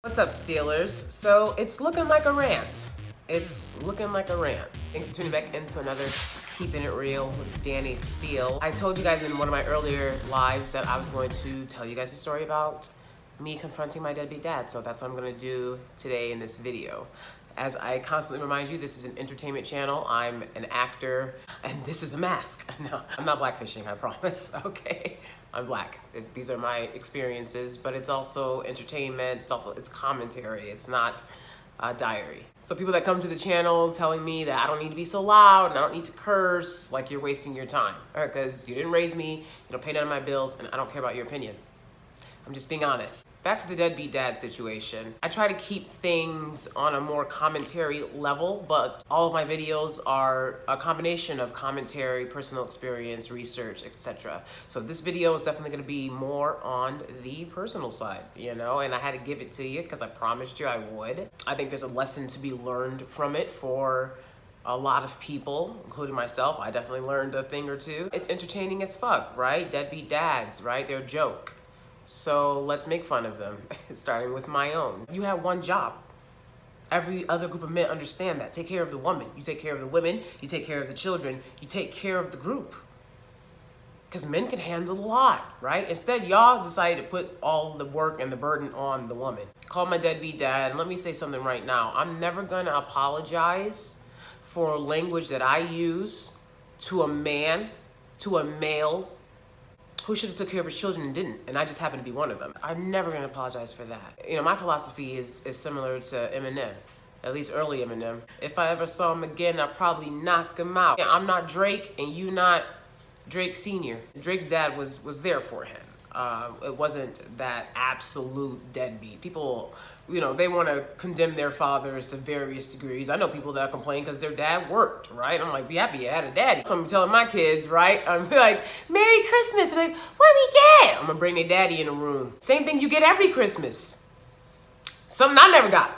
What's up, Steelers? So it's looking like a rant. It's looking like a rant. Thanks for tuning back into another Keeping It Real with Danie Steele. I told you guys in one of my earlier lives that I was going to tell you guys a story about me confronting my deadbeat dad. So that's what I'm gonna do today in this video. As I constantly remind you, this is an entertainment channel. I'm an actor, and this is a mask. No, I'm not blackfishing, I promise, okay? I'm black. These are my experiences, but it's also entertainment, it's commentary, it's not a diary. So people that come to the channel telling me that I don't need to be so loud and I don't need to curse, like you're wasting your time, because you didn't raise me, you don't pay none of my bills, and I don't care about your opinion. I'm just being honest. Back to the deadbeat dad situation. I try to keep things on a more commentary level, but all of my videos are a combination of commentary, personal experience, research, etc. So this video is definitely gonna be more on the personal side, you know, and I had to give it to you because I promised you I would. I think there's a lesson to be learned from it for a lot of people, including myself. I definitely learned a thing or two. It's entertaining as fuck, right? Deadbeat dads, right? They're a joke. So let's make fun of them, starting with my own. You have one job. Every other group of men understand that. Take care of the woman. You take care of the women. You take care of the children. You take care of the group. Because men can handle a lot, right? Instead, y'all decided to put all the work and the burden on the woman. Call my deadbeat dad, and let me say something right now. I'm never gonna apologize for language that I use to a man, to a male, who should have took care of his children and didn't, and I just happen to be one of them. I'm never gonna apologize for that. You know, my philosophy is similar to Eminem, at least early Eminem. If I ever saw him again, I'd probably knock him out. Yeah, I'm not Drake, and you not Drake Sr. Drake's dad was there for him. It wasn't that absolute deadbeat. People, you know, they want to condemn their fathers to various degrees. I know people that complain because their dad worked, right? I'm like, be happy you had a daddy. So I'm telling my kids, right? I'm like, Merry Christmas. They're like, what we get? I'm gonna bring their daddy in the room. Same thing you get every Christmas. Something I never got.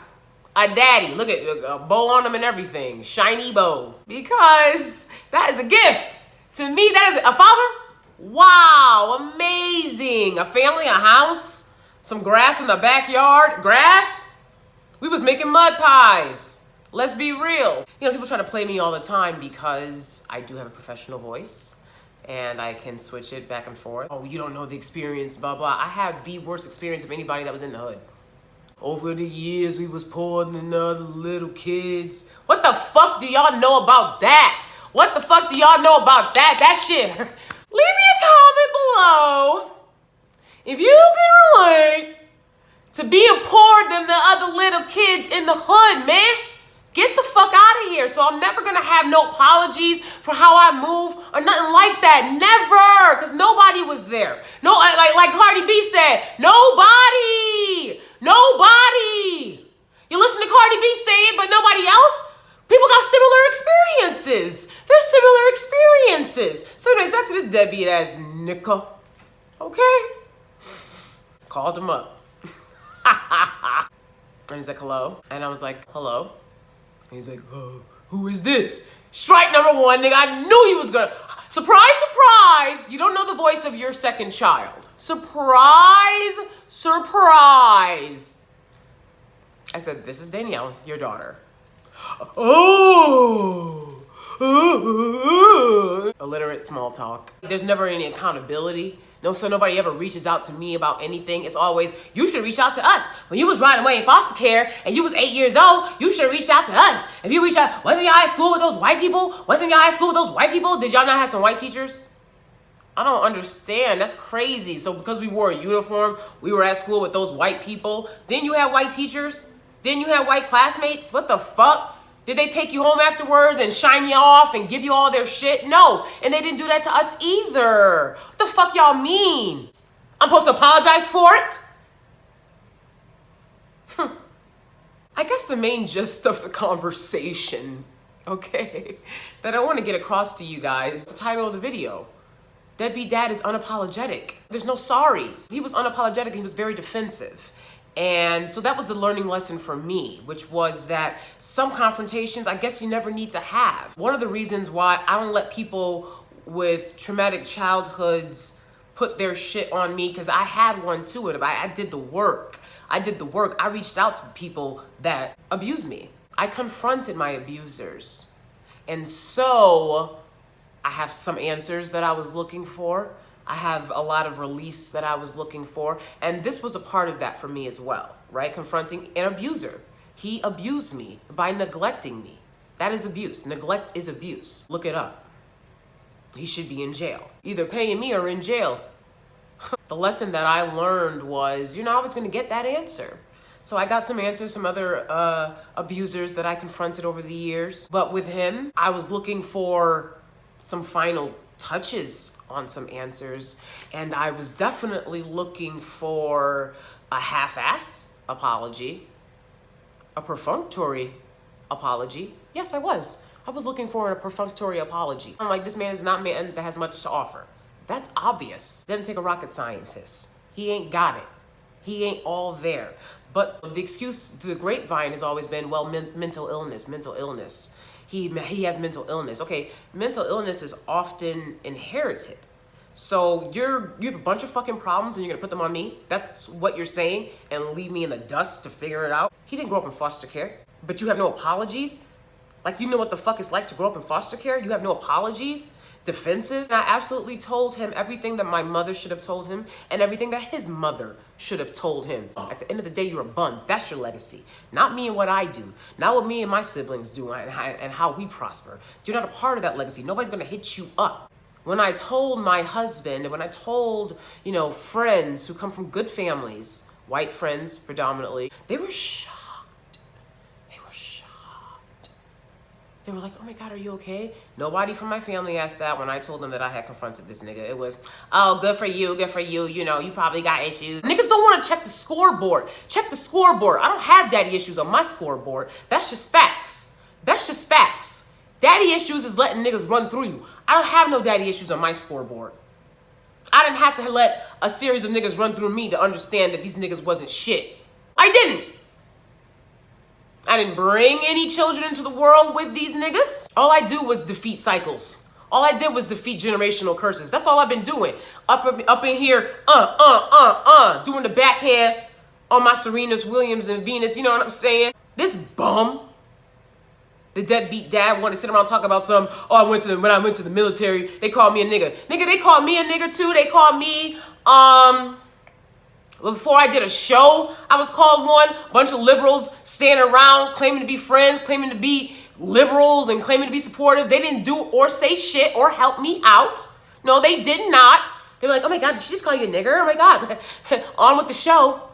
A daddy. Look at a bow on them and everything. Shiny bow. Because that is a gift. To me, that is a father. Wow, amazing. A family, a house, some grass in the backyard. Grass? We was making mud pies. Let's be real. You know, people try to play me all the time because I do have a professional voice and I can switch it back and forth. Oh, you don't know the experience, blah, blah. I had the worst experience of anybody that was in the hood. Over the years, we was poor than other little kids. What the fuck do y'all know about that? What the fuck do y'all know about that? That shit. Leave me a comment below if you can relate to being poorer than the other little kids in the hood, man. Get the fuck out of here. So I'm never gonna have no apologies for how I move or nothing like that. Never, because nobody was there. No, like Cardi B said, nobody. You listen to Cardi B say it, but nobody else? People got similar experiences. There's similar experiences. So anyways, back to this deadbeat ass nigga. Okay? Called him up. And he's like, hello? And I was like, hello? And he's like, oh, who is this? Strike number one, nigga. I knew he was gonna. Surprise, surprise. You don't know the voice of your second child. Surprise, surprise. I said, this is Danielle, your daughter. Oh, illiterate small talk. There's never any accountability. No, so nobody ever reaches out to me about anything. It's always, you should reach out to us. When you was riding away in foster care and you was 8 years old, you should reach out to us. If you reach out, wasn't y'all at school with those white people? Wasn't y'all at school with those white people? Did y'all not have some white teachers? I don't understand. That's crazy. So because we wore a uniform, we were at school with those white people. Didn't you have white teachers? Didn't you have white classmates? What the fuck? Did they take you home afterwards and shine you off and give you all their shit? No. And they didn't do that to us either. What the fuck y'all mean? I'm supposed to apologize for it? I guess the main gist of the conversation, okay, that I want to get across to you guys, the title of the video. Deadbeat dad is unapologetic. There's no sorries. He was unapologetic. He was very defensive. And so that was the learning lesson for me, which was that some confrontations, I guess you never need to have. One of the reasons why I don't let people with traumatic childhoods put their shit on me, because I had one too. I did the work. I did the work. I reached out to the people that abused me. I confronted my abusers. And so I have some answers that I was looking for. I have a lot of release that I was looking for. And this was a part of that for me as well, right? Confronting an abuser. He abused me by neglecting me. That is abuse. Neglect is abuse. Look it up. He should be in jail. Either paying me or in jail. The lesson that I learned was, I was going to get that answer. So I got some answers from other abusers that I confronted over the years. But with him, I was looking for some final touches on some answers. And I was definitely looking for a half-assed apology, a perfunctory apology. Yes, I was. I was looking for a perfunctory apology. I'm like, this man is not a man that has much to offer. That's obvious. Doesn't take a rocket scientist. He ain't got it. He ain't all there. But the excuse through the grapevine has always been, well, mental illness. He has mental illness. Okay, mental illness is often inherited. So you have a bunch of fucking problems and you're gonna put them on me? That's what you're saying? And leave me in the dust to figure it out? He didn't grow up in foster care, but you have no apologies? Like, you know what the fuck it's like to grow up in foster care? You have no apologies? Defensive? And I absolutely told him everything that my mother should have told him and everything that his mother should have told him. At the end of the day, you're a bum. That's your legacy. Not me and what I do. Not what me and my siblings do and how we prosper. You're not a part of that legacy. Nobody's gonna hit you up. When I told my husband, and when I told, friends who come from good families, white friends predominantly, they were shocked. They were like, oh my God, are you okay? Nobody from my family asked that when I told them that I had confronted this nigga. It was, oh, good for you, you probably got issues. Niggas don't want to check the scoreboard. Check the scoreboard. I don't have daddy issues on my scoreboard. That's just facts. Daddy issues is letting niggas run through you. I don't have no daddy issues on my scoreboard. I didn't have to let a series of niggas run through me to understand that these niggas wasn't shit. I didn't bring any children into the world with these niggas. All I do was defeat cycles. All I did was defeat generational curses. That's all I've been doing. Up in here, doing the backhand on my Serenas Williams and Venus, you know what I'm saying? This bum, the deadbeat dad, want to sit around and talk about when I went to the military, they called me a nigga. Nigga, they called me a nigga too. They called me, before I did a show, I was called one. A bunch of liberals standing around claiming to be friends, claiming to be liberals and claiming to be supportive. They didn't do or say shit or help me out. No, they did not. They were like, oh my God, did she just call you a nigger? Oh my God, on with the show.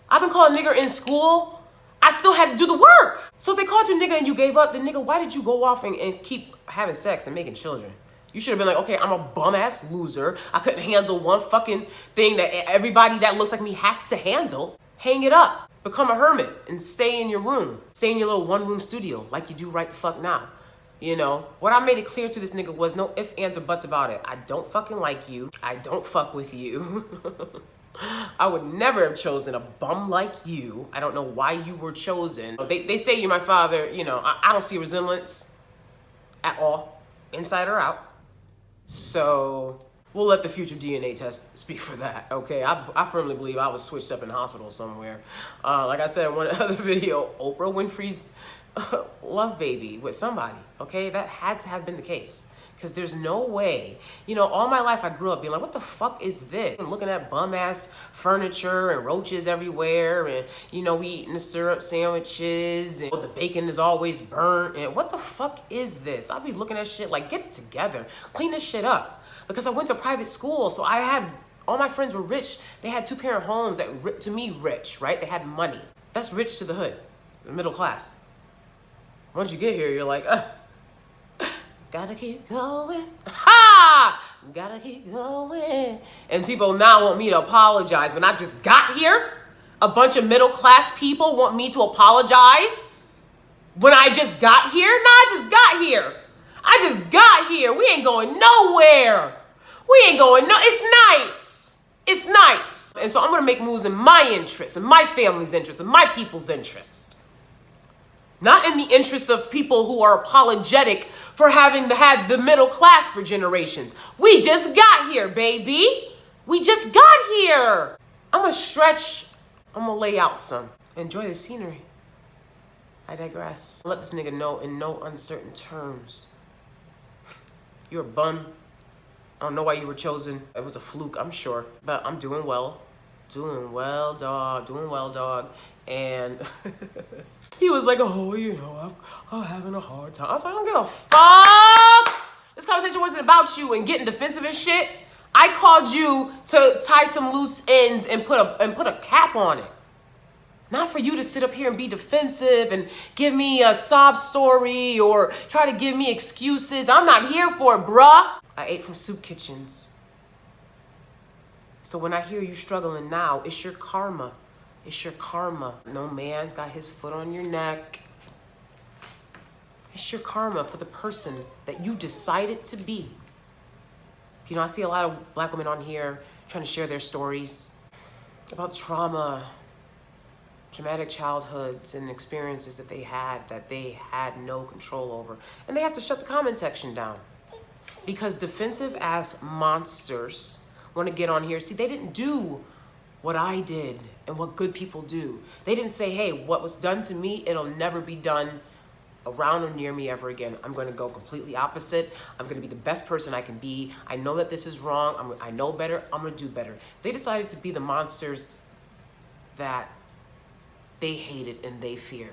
I've been called a nigger in school. I still had to do the work. So if they called you a nigga and you gave up, then nigga, why did you go off and keep having sex and making children? You should have been like, okay, I'm a bum-ass loser. I couldn't handle one fucking thing that everybody that looks like me has to handle. Hang it up. Become a hermit and stay in your room. Stay in your little one-room studio like you do right the fuck now. What I made it clear to this nigga was no ifs, ands, or buts about it. I don't fucking like you. I don't fuck with you. I would never have chosen a bum like you. I don't know why you were chosen. They say you're my father. I don't see resemblance at all, inside or out. So we'll let the future DNA test speak for that, okay? I firmly believe I was switched up in hospital somewhere. Like I said in one other video, Oprah Winfrey's love baby with somebody, okay? That had to have been the case. Because there's no way. All my life I grew up being like, what the fuck is this? And looking at bum-ass furniture and roaches everywhere. And, we eating the syrup sandwiches. And the bacon is always burnt. And what the fuck is this? I'll be looking at shit like, get it together. Clean this shit up. Because I went to private school. So all my friends were rich. They had two-parent homes that, to me, rich, right? They had money. That's rich to the hood, the middle class. Once you get here, you're like, gotta keep going. Ha! Gotta keep going. And people now want me to apologize. When I just got here, a bunch of middle class people want me to apologize. When I just got here? Nah, I just got here. We ain't going nowhere. It's nice. And so I'm gonna make moves in my interest, in my family's interest, in my people's interest. Not in the interest of people who are apologetic for having had the middle class for generations. We just got here, baby. We just got here. I'm gonna stretch I'm gonna lay out some. Enjoy the scenery. I digress. Let this nigga know in no uncertain terms. You're a bum. I don't know why you were chosen. It was a fluke, I'm sure. But I'm doing well. Doing well, dog. Doing well, dog. And he was like, oh, you know, I'm having a hard time. I was like, I don't give a fuck. This conversation wasn't about you and getting defensive and shit. I called you to tie some loose ends and put a cap on it. Not for you to sit up here and be defensive and give me a sob story or try to give me excuses. I'm not here for it, bruh. I ate from soup kitchens. So when I hear you struggling now, it's your karma. It's your karma. No man's got his foot on your neck. It's your karma for the person that you decided to be. You know, I see a lot of Black women on here trying to share their stories about trauma, traumatic childhoods and experiences that they had no control over. And they have to shut the comment section down. Because defensive ass monsters want to get on here. See, they didn't do what I did and what good people do. They didn't say, hey, what was done to me, it'll never be done around or near me ever again. I'm going to go completely opposite. I'm going to be the best person I can be. I know that this is wrong. I know better. I'm going to do better. They decided to be the monsters that they hated and they feared.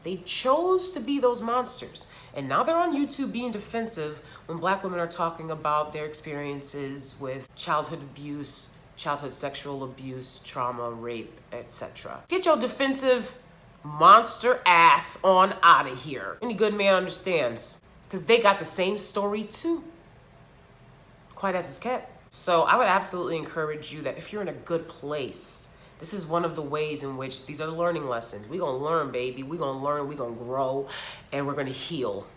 They chose to be those monsters. And now they're on YouTube being defensive when Black women are talking about their experiences with childhood abuse, childhood sexual abuse, trauma, rape, etc. Get your defensive monster ass on out of here. Any good man understands. Because they got the same story too. Quite as it's kept. So I would absolutely encourage you that if you're in a good place, this is one of the ways in which these are the learning lessons. We're going to learn, baby. We're going to learn, we're going to grow, and we're going to heal.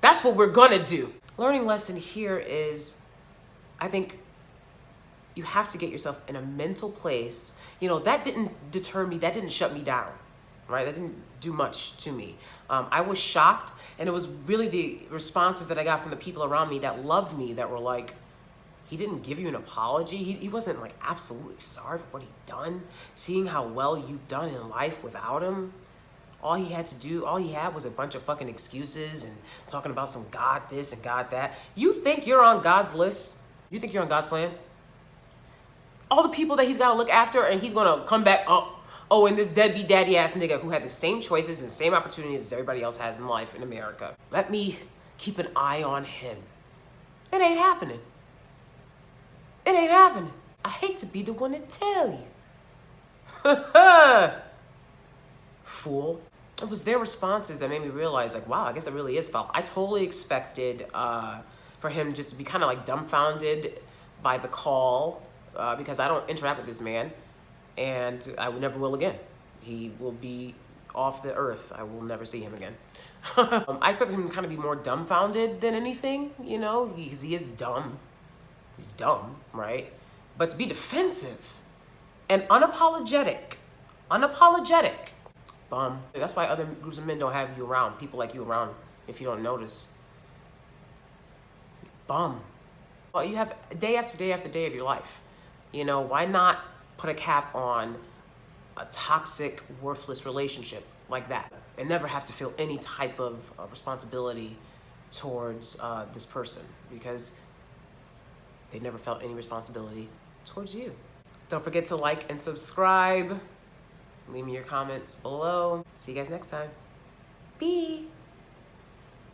That's what we're going to do. Learning lesson here is, I think you have to get yourself in a mental place. You know, that didn't deter me. That didn't shut me down, right? That didn't do much to me. I was shocked, and it was really the responses that I got from the people around me that loved me, that were like, he didn't give you an apology. He wasn't like absolutely sorry for what he'd done. Seeing how well you've done in life without him. All he had was a bunch of fucking excuses and talking about some God this and God that. You think you're on God's list? You think you're on God's plan? All the people that he's got to look after, and he's going to come back up. Oh, and this deadbeat daddy ass nigga who had the same choices and the same opportunities as everybody else has in life in America. Let me keep an eye on him. It ain't happening. It ain't happening. I hate to be the one to tell you. Fool. It was their responses that made me realize, like, wow, I guess it really is foul. I totally expected for him just to be kind of like dumbfounded by the call because I don't interact with this man, and I never will again. He will be off the earth. I will never see him again. I expected him to kind of be more dumbfounded than anything, you know, because he is dumb. He's dumb, right? But to be defensive and unapologetic, bum. That's why other groups of men don't have you around, people like you around, if you don't notice. Bum. Well, you have day after day after day of your life. You know, why not put a cap on a toxic, worthless relationship like that and never have to feel any type of responsibility towards this person, because they never felt any responsibility towards you. Don't forget to like and subscribe. Leave me your comments below. See you guys next time. Bye.